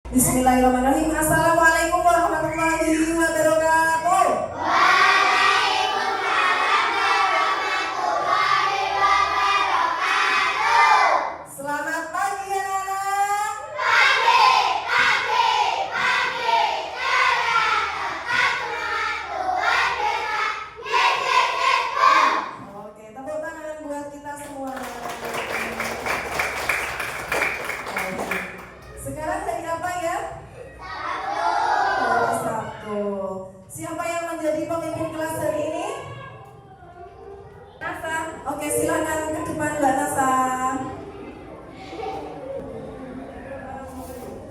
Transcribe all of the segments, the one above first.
Bismillahirrahmanirrahim. Assalamualaikum warahmatullahi wabarakatuh. Waalaikumsalam warahmatullahi wabarakatuh. Selamat pagi anak-anak. Pagi. Cerah, tetap semangat Tuhan besar. Yes. Oke, tepuk tangan buat kita semua. Sekarang hari apa ya? Hari Sabtu. Siapa yang menjadi pemimpin kelas hari ini? Nasa. Oke, silakan ke depan Mbak Nasa.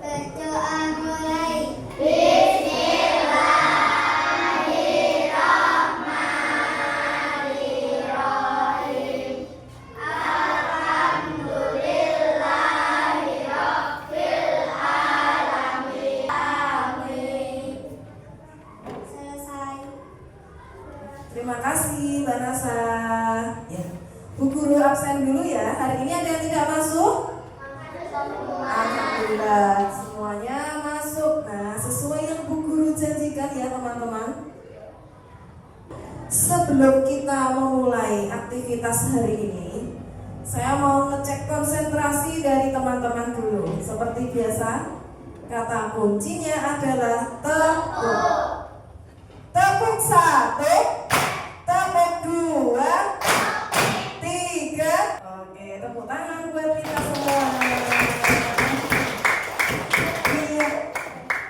Berdoa mulai. Bismillahirrahmanirrahim. Alhamdulillahirabbil alamin. Amin. Selesai. Terima kasih Mbak Nasa. Ya, Bu Guru absen dulu ya. Hari ini ada yang tidak masuk? Alhamdulillah, semuanya masuk. Nah, sesuai yang Bu Guru janjikan ya teman-teman. Sebelum kita memulai aktivitas hari ini, saya mau ngecek konsentrasi dari teman-teman dulu. Seperti biasa, kata kuncinya adalah tepuk. Tepuk 1, tepuk 2, 3. Oke, tepuk tangan buat kita semua. Iya,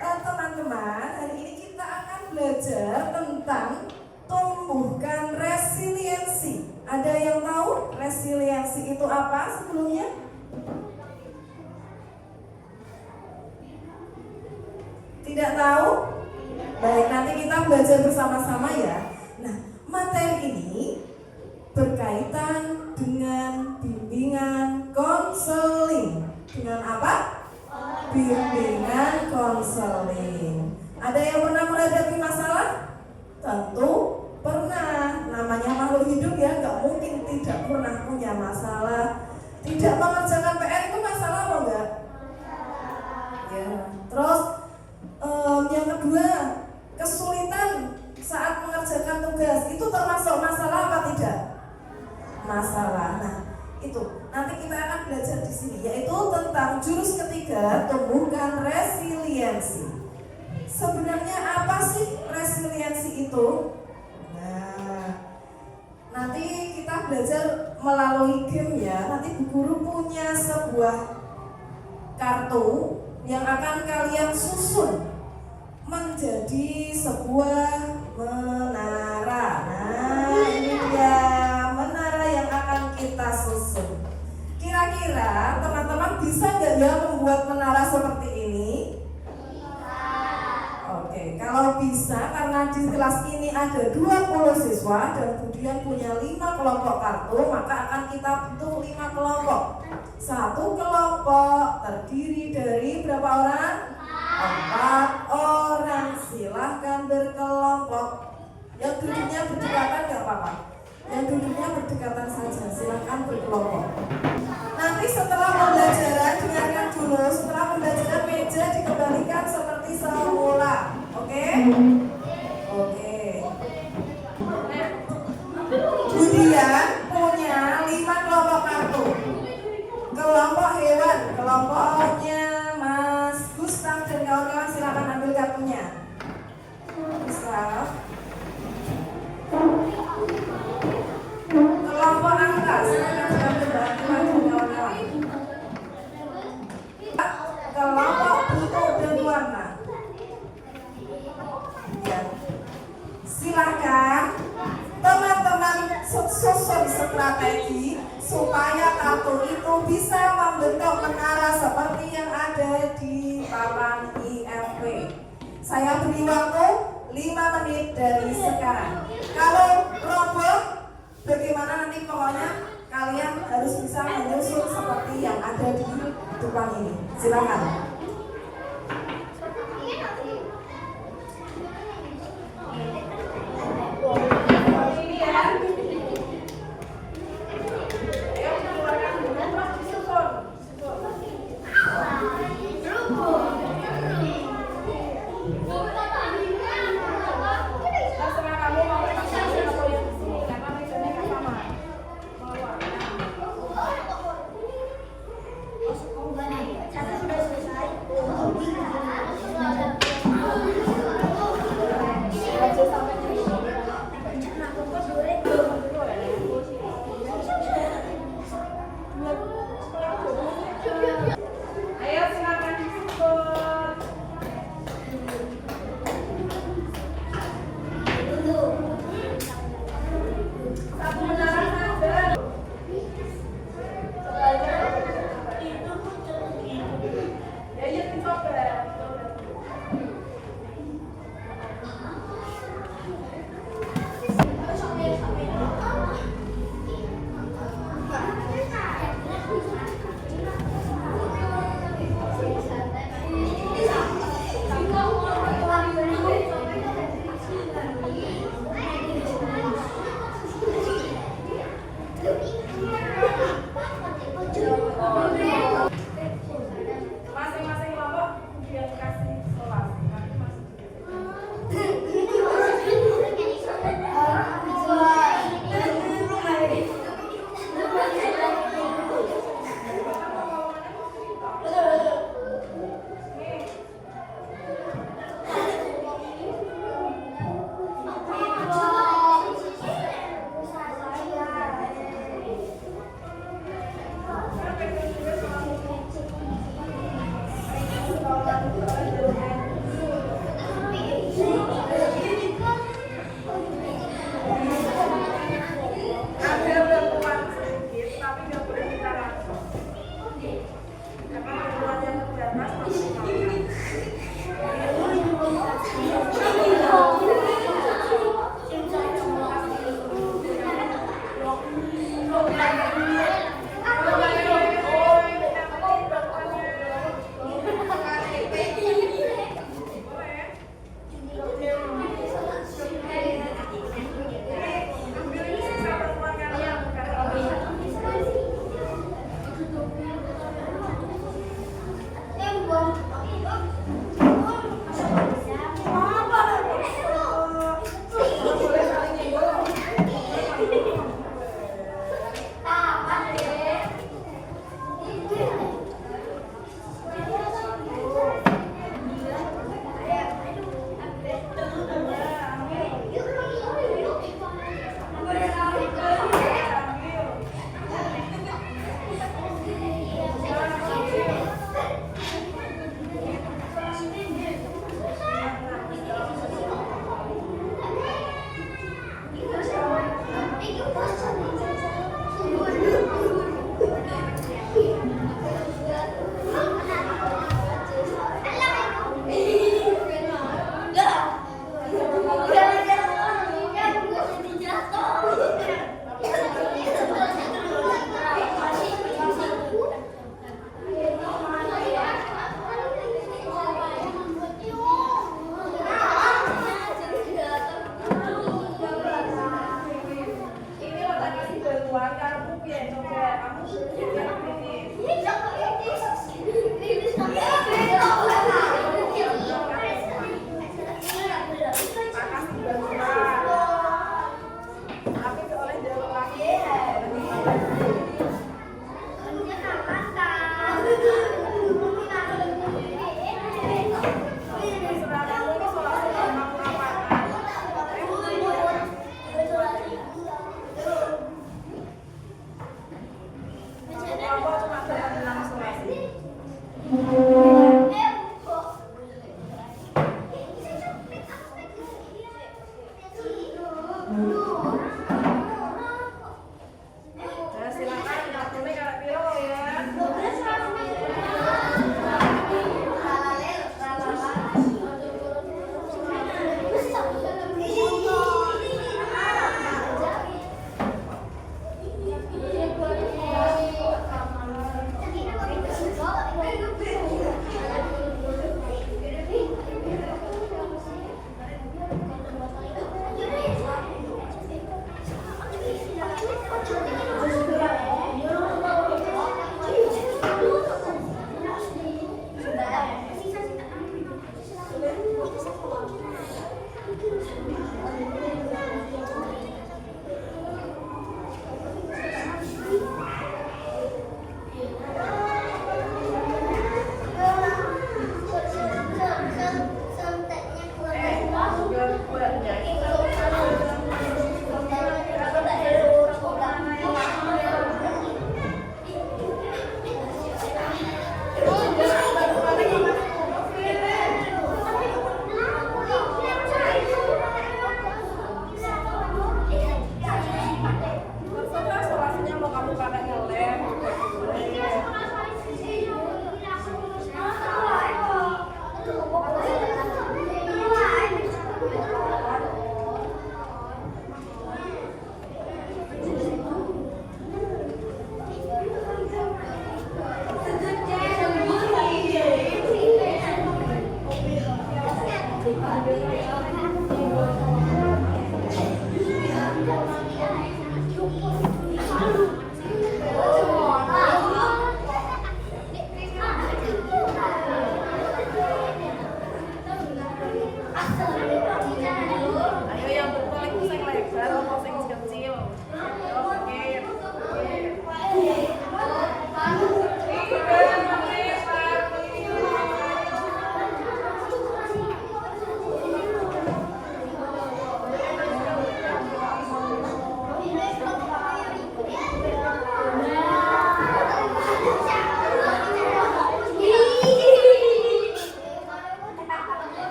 teman-teman, hari ini kita akan belajar tentang tumbuhkan resiliensi. Ada yang tahu resiliensi itu apa sebelumnya? Tidak tahu? Baik, nanti kita belajar bersama-sama ya. Nah, materi ini berkaitan dengan bimbingan konseling. Dengan apa? Bimbingan konseling. Ada yang pernah menghadapi masalah? Tentu pernah. Namanya makhluk hidup ya, nggak mungkin tidak pernah punya masalah. Tidak mengerjakan PR itu masalah apa enggak? Ya. Terus yang kedua, kesulitan saat mengerjakan tugas itu termasuk masalah apa tidak? Masalah. Nah, itu nanti kita akan belajar di sini, yaitu tentang jurus ketiga, tumbuhkan resiliensi. Sebenarnya apa sih resiliensi itu? Nah, nanti kita belajar melalui game ya. Nanti Bu Guru punya sebuah kartu yang akan kalian susun menjadi sebuah menara. Nah, ini dia menara yang akan kita susun. Kira-kira teman-teman bisa nggak ya membuat menara seperti ini? Oke, kalau bisa, karena di kelas ini ada 20 siswa dan kemudian punya 5 kelompok kartu, maka akan kita bentuk 5 kelompok. Satu kelompok terdiri dari berapa orang? 4 orang. Silahkan berkelompok. Yang duduknya berdekatan gak apa-apa. Yang duduknya berdekatan saja, silahkan berkelompok. Nanti setelah pembelajaran, dengarkan dulu, setelah pembelajaran meja dikembalikan seperti semula. Oke? Oke. Kemudian punya 5 kelompok kartu. Kelompok hewan, kelompoknya Mas Gustaf dan kawan-kawan, silakan ambil kartunya. Gustaf. Kelompok angka, silakan ambil bantuan dan kawan-kawan. Kelompok bentuk dan warna. Ya. Silakan teman-teman susun strategi supaya kartu itu bisa membentuk menara seperti yang ada di papan IMP. Saya beri waktu 5 menit dari sekarang. Kalau roboh, bagaimana nanti pokoknya kalian harus bisa menyusun seperti yang ada di depan ini. Silakan. Ini ya. Ayo keluarkan dulu, susun. Ada bantuan sedikit, tapi nggak boleh kita langsung. Karena bantuan yang terbatas masih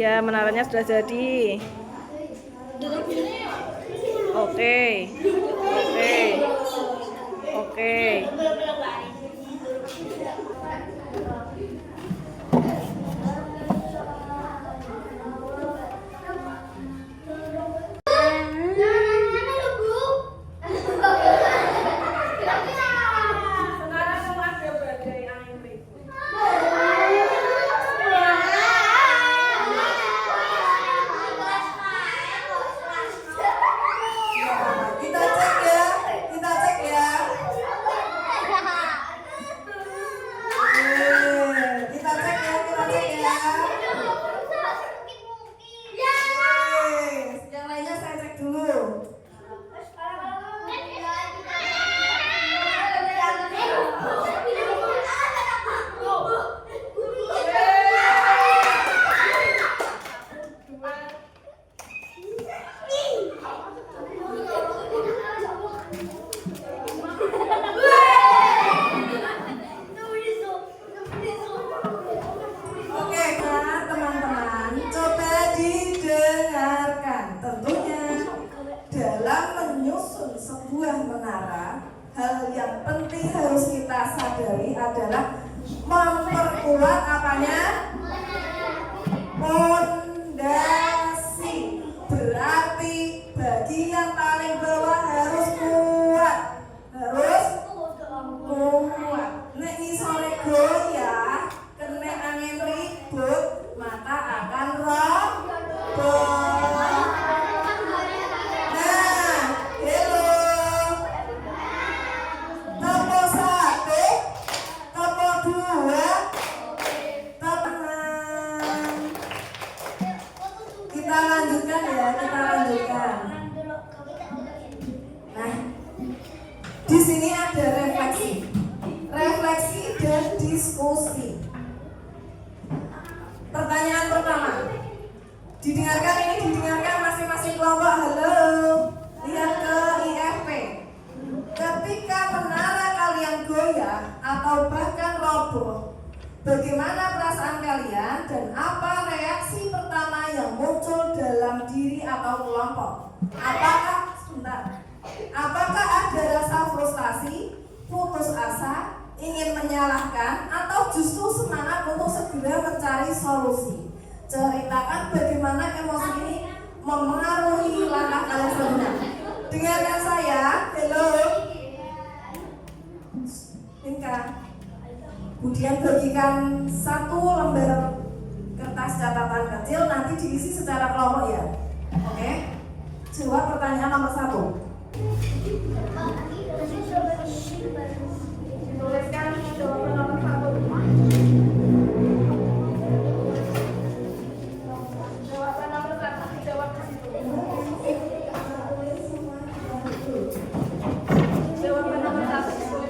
Ya, menaranya sudah jadi. Oke. Oke. Oke. Sekarang mau ada badai angin ribut. Kita cek ya. Kita cek ya. Kita cek ya. Kita cek ya. Yang lainnya saya cek dulu. Oke, nah, teman-teman, coba didengarkan. Tentunya dalam menyusun sebuah menara, hal yang penting harus kita sadari adalah memperkuat apanya? Pondasi. Berarti bagian paling bawah harus kuat. Harus kuat. Nek isore goyah, kena angin ribut, maka akan roboh. Nah, hello. Topo 1, topo 2, teman. Kita lanjutkan ya, kita lanjutkan. Nah, di sini ada refleksi. Refleksi dan diskusi. Pertanyaan pertama. Didengarkan ini, didengarkan masing-masing kelompok. Halo. Lihat ke IFP. Ketika menara kalian goyah atau bahkan roboh, bagaimana perasaan kalian dan apa reaksi pertama yang muncul dalam diri atau kelompok? Apakah ada rasa frustasi, putus asa, ingin menyalahkan, atau justru semangat untuk segera mencari solusi? Ceritakan bagaimana emosi ini memengaruhi langkah kalian selanjutnya. Dengarkan saya, hello. Inka. Kemudian bagikan satu lembar kertas catatan kecil, nanti diisi secara kelompok ya. Oke? Jawab pertanyaan nomor 1. Tuliskan jawaban nomor 1. Jawaban nomor 1 dijawab di situ. Jawaban nomor 1 ditulis.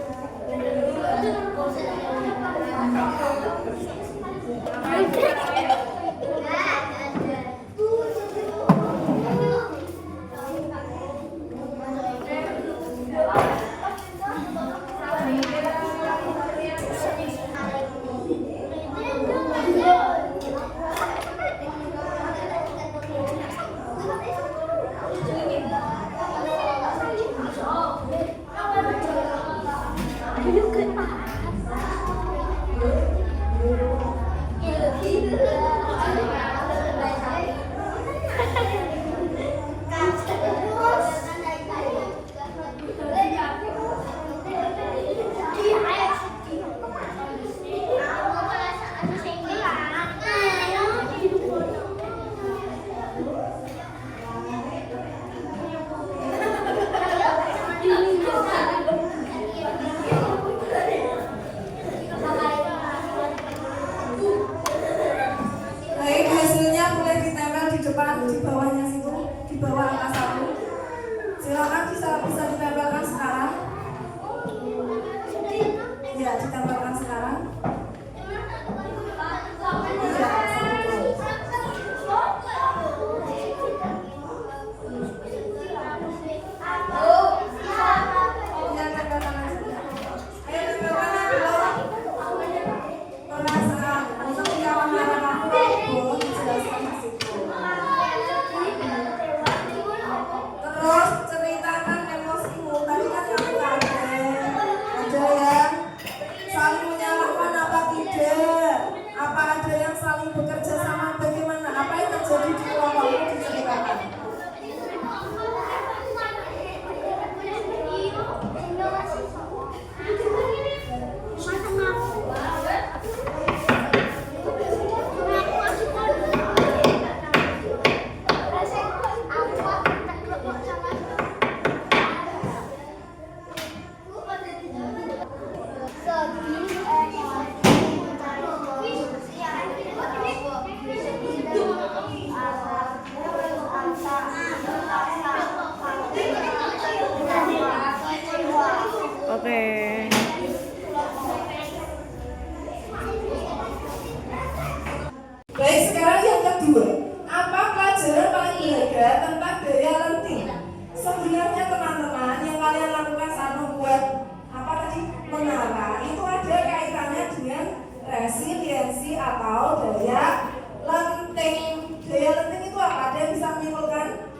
Baik, sekarang yang kedua. Apa pelajaran paling berharga tentang daya lenting? Sebenarnya teman-teman yang kalian lakukan saat membuat apa tadi? Menara itu ada kaitannya dengan resiliensi atau daya lenting. Daya lenting itu apa? Ada yang bisa menyimpulkan?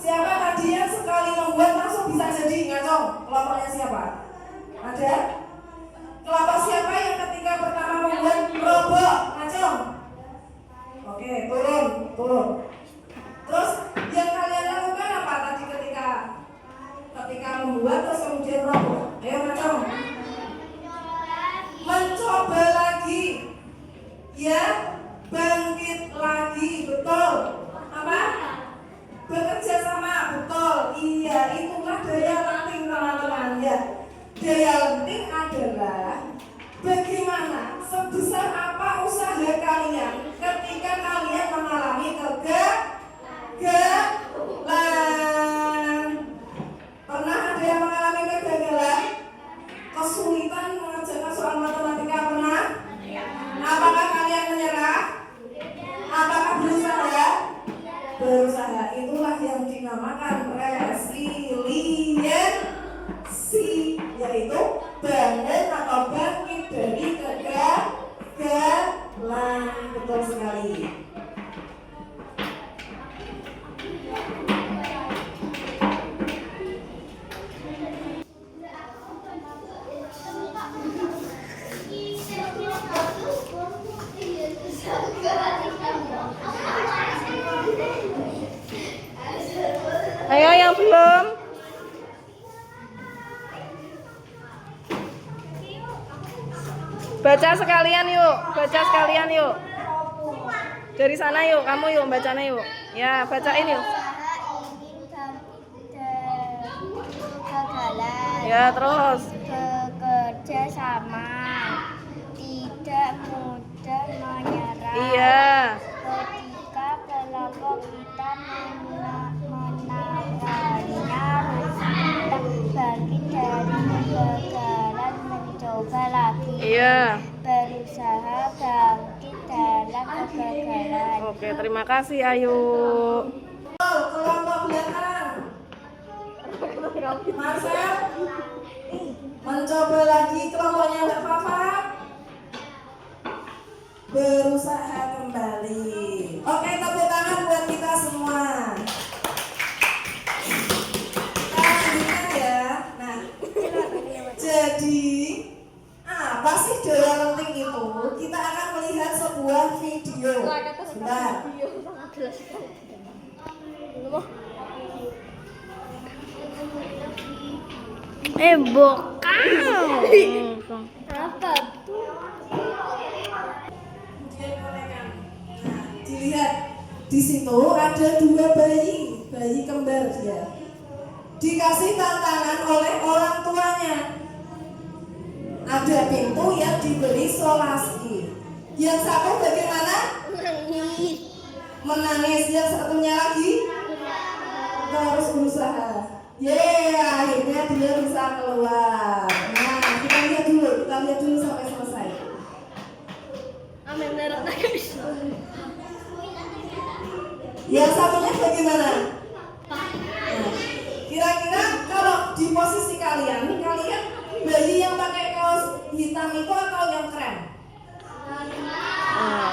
Siapa tadi yang sekali membuat langsung bisa jadi? Ngacong, kelompoknya siapa? Ada? Kelompok siapa yang ketika pertama membuat roboh? Ngacong. Oke, turun. Terus yang kalian lakukan apa tadi ketika membuat terus kemudian roboh? Ayo ngacong. Mencoba lagi. Ya, bangkit lagi, betul. Apa? Bekerja sama, betul. Iya, itulah daya lenting teman-teman ya. Daya lenting adalah bagaimana sebesar apa usaha kalian ketika kalian mengalami kegagalan. Pernah ada yang mengalami kegagalan? Kesulitan mengerjakan soal matematika pernah? Apakah kalian menyerah? Apakah berusaha? Berusaha, itulah yang dinamakan resiliensi, yaitu bangun atau bangkit dari kegagalan. Betul sekali. Ayo yang belum. Baca sekalian yuk. Dari sana yuk, kamu yuk bacanya yuk. Ya, bacain yuk. Kegagalan. Ya, terus. Bekerja sama. Tidak mudah menyerah. Iya. Ketika kelompok kita menawarnya, kita bangkit dari kegagalan, mencoba lagi. Iya. Berusaha bangkit dalam kegagalan. Oke, terima kasih Ayu. Kelompok belakang. Marcel, mencoba lagi. Kelompoknya Mbak Fafa, berusaha kembali. Oke, tepuk tangan buat kita semua. Kita lanjutkan ya. Nah, jadi apa sih daya lenting itu? Kita akan melihat sebuah video. Bentar. Bokal. Apa? Nah, dilihat di situ ada dua bayi kembar dia. Dikasih tantangan oleh orang tuanya. Ada pintu yang diberi solasi. Yang satu bagaimana? Menangis. Yang satunya lagi harus berusaha. Akhirnya dia bisa keluar. Nah, kita lihat dulu sampai selesai. Yang satunya bagaimana? Nah, kira-kira kalau di posisi kalian bayi yang pakai kaos hitam itu atau yang krem?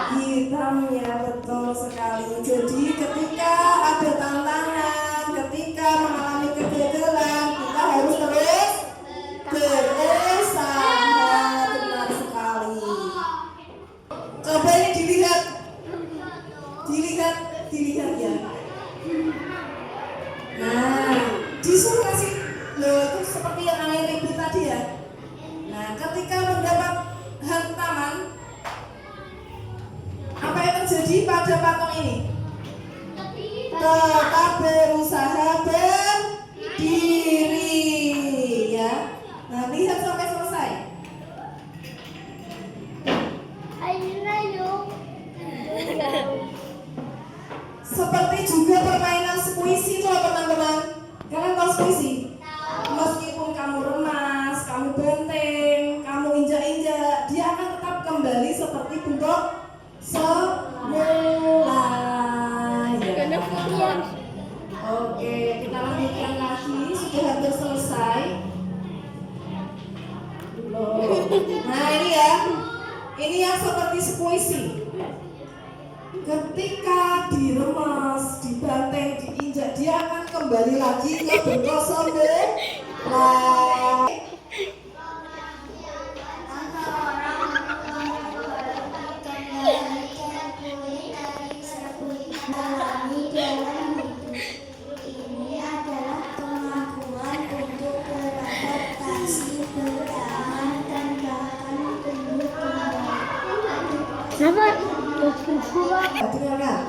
Hitamnya, betul sekali. Jadi ketika ada tantangan, ketika mengalami kegagalan, kita harus terus berusaha. Benar sekali. Coba ini dilihat ya. Nah, disuruh kasih itu seperti yang Angin ribut tadi ya. Nah, ketika mendapat hantaman, apa yang terjadi pada patung ini? Tetap berusaha berdiri ya. Nah, lihat sampai selesai. Seperti juga permainan squishy itu teman-teman. Kalian tahu squishy? Meskipun kamu remas, kamu benteng, kamu injak-injak, dia akan tetap kembali seperti bentuk Ini yang seperti puisi. Ketika diremas, dibanteng, diinjak, dia akan kembali lagi ke bentuk semula. Ini adalah kemampuan untuk beradaptasi, bertahan, dan bahkan tumbuh kembali. Dengarkan.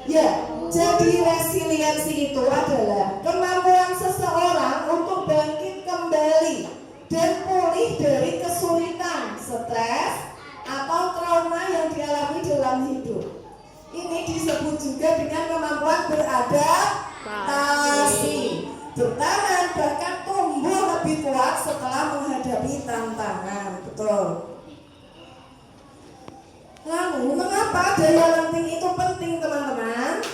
Ya, jadi resiliensi itu adalah kemampuan seseorang untuk bangkit kembali dan pulih dari kesulitan, stres, atau trauma yang dialami dalam hidup. Ini disebut juga dengan kemampuan beradaptasi, bertahan, bahkan tumbuh lebih kuat setelah menghadapi tantangan. Betul. Lalu, mengapa daya lenting itu penting, teman-teman?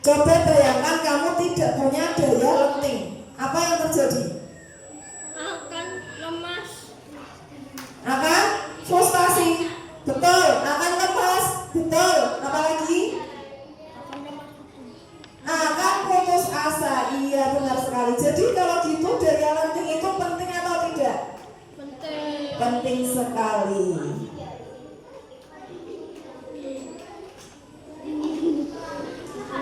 Coba bayangkan kamu tidak punya daya lenting. Apa yang terjadi? Akan lemas. Akan frustasi. Betul. Akan lemas. Betul. Apalagi? Akan putus asa. Iya, benar sekali. Jadi kalau gitu daya lenting itu penting atau tidak? Penting sekali.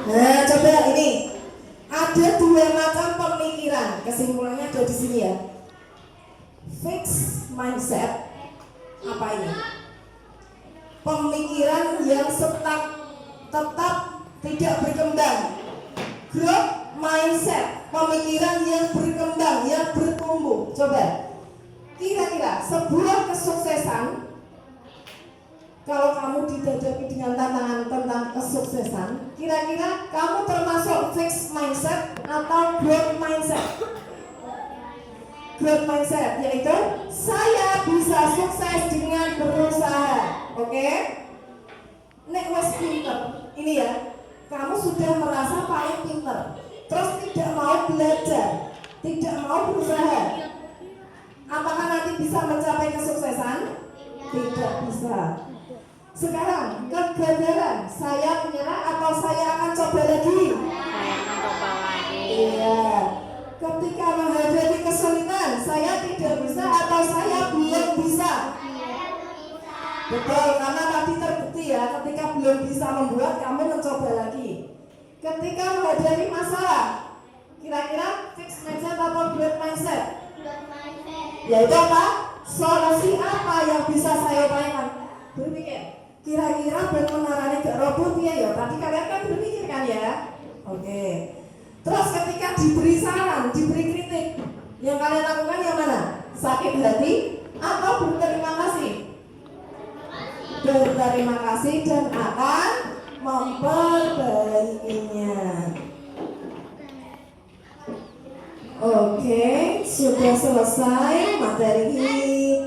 Nah, coba ini. Ada dua macam pemikiran. Kesimpulannya ada di sini ya. Fixed mindset. Apa ini? Pemikiran yang tetap tidak berkembang. Growth mindset. Pemikiran yang berkembang, yang bertumbuh. Coba. Kira-kira sebuah kesuksesan, kalau kamu dihadapi dengan tantangan tentang kesuksesan, kira-kira kamu termasuk fixed mindset atau growth mindset? Growth mindset yaitu saya bisa sukses dengan berusaha. Oke? Nek wes pinter, ini ya, kamu sudah merasa paling pinter, terus tidak mau belajar, tidak mau berusaha. Apakah nanti bisa mencapai kesuksesan? Tidak bisa. Sekarang kegagalan, saya menyerah atau saya akan coba lagi? Saya akan coba lagi. Iya. Ketika menghadapi kesulitan, saya tidak bisa atau saya belum bisa? Betul, karena tadi terbukti ya, ketika belum bisa membuat, kamu mencoba lagi. Ketika menghadapi masalah, kira-kira fixed mindset atau growth mindset? Yaitu apa? Solusi apa yang bisa saya upayakan? Berpikir, kira-kira ben menarane gak roboh ya ya. Tadi kalian kan berpikir kan ya? Oke. Terus ketika diberi saran, diberi kritik, yang kalian lakukan yang mana? Sakit hati atau berterima kasih? Berterima kasih dan akan memperbaikinya. Oke, sudah selesai materi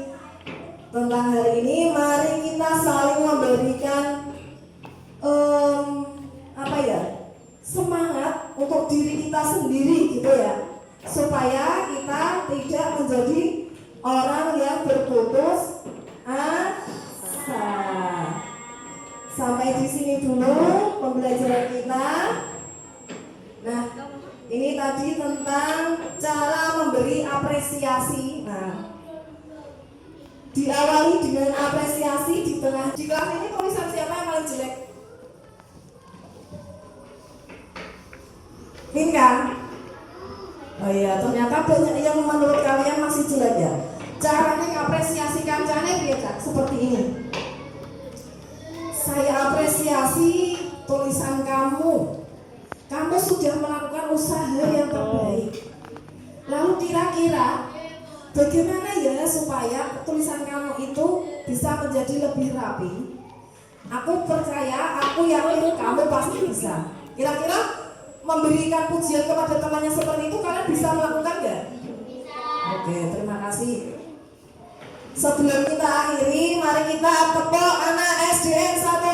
tentang hari ini. Mari kita saling memberikan semangat untuk diri kita sendiri gitu ya, supaya kita tidak menjadi orang yang berputus asa. Sampai di sini dulu pembelajaran kita. Nah, ini tadi tentang cara memberi apresiasi. Nah, diawali dengan apresiasi di tengah. Di kelas ini tulisan siapa yang paling jelek? Ini kan? Oh iya, ternyata banyak yang menurut kalian masih jelek ya. Caranya mengapresiasi kancane biasa seperti ini. Saya apresiasi tulisan kamu. Kamu sudah melakukan usaha yang terbaik. Lalu kira-kira bagaimana ya supaya tulisan kamu itu bisa menjadi lebih rapi? Aku percaya, aku yakin kamu pasti bisa. Kira-kira memberikan pujian kepada temannya seperti itu kalian bisa melakukan nggak? Oke, terima kasih. Sebelum kita akhiri, mari kita tepuk anak SDN 1